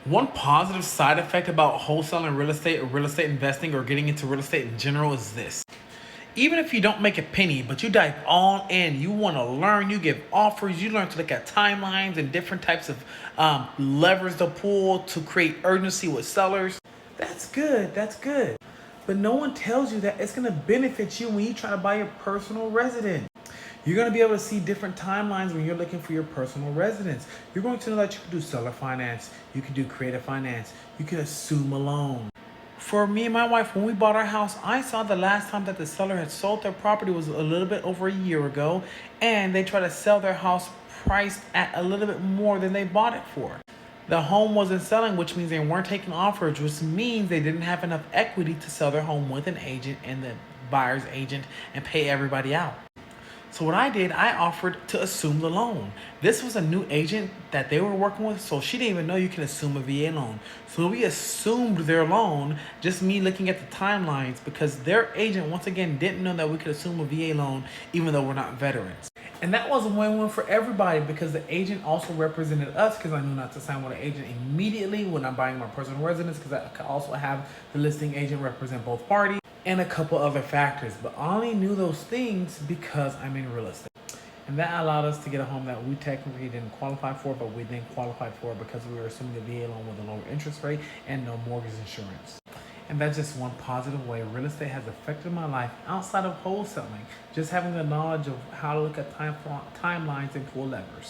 One positive side effect about wholesaling real estate or real estate investing or getting into real estate in general is this. Even if you don't make a penny, but you dive all in, you want to learn, you give offers, you learn to look at timelines and different types of levers to pull to create urgency with sellers. That's good. That's good. But no one tells you that it's going to benefit you when you try to buy your personal residence. You're going to be able to see different timelines when you're looking for your personal residence. You're going to know that you can do seller finance, you can do creative finance, you can assume a loan. For me and my wife, when we bought our house, I saw the last time that the seller had sold their property was a little bit over a year ago, and they tried to sell their house priced at a little bit more than they bought it for. The home wasn't selling, which means they weren't taking offers, which means they didn't have enough equity to sell their home with an agent and the buyer's agent and pay everybody out. So what I did, I offered to assume the loan. This was a new agent that they were working with, so she didn't even know you can assume a VA loan. So we assumed their loan, just me looking at the timelines, because their agent, once again, didn't know that we could assume a VA loan, even though we're not veterans. And that was a win-win for everybody because the agent also represented us because I knew not to sign with an agent immediately when I'm buying my personal residence because I could also have the listing agent represent both parties and a couple other factors. But I only knew those things because I'm in real estate. And that allowed us to get a home that we technically didn't qualify for, but we then qualified for because we were assuming a VA loan with a lower interest rate and no mortgage insurance. And that's just one positive way real estate has affected my life outside of wholesaling. Just having the knowledge of how to look at timelines and pull levers.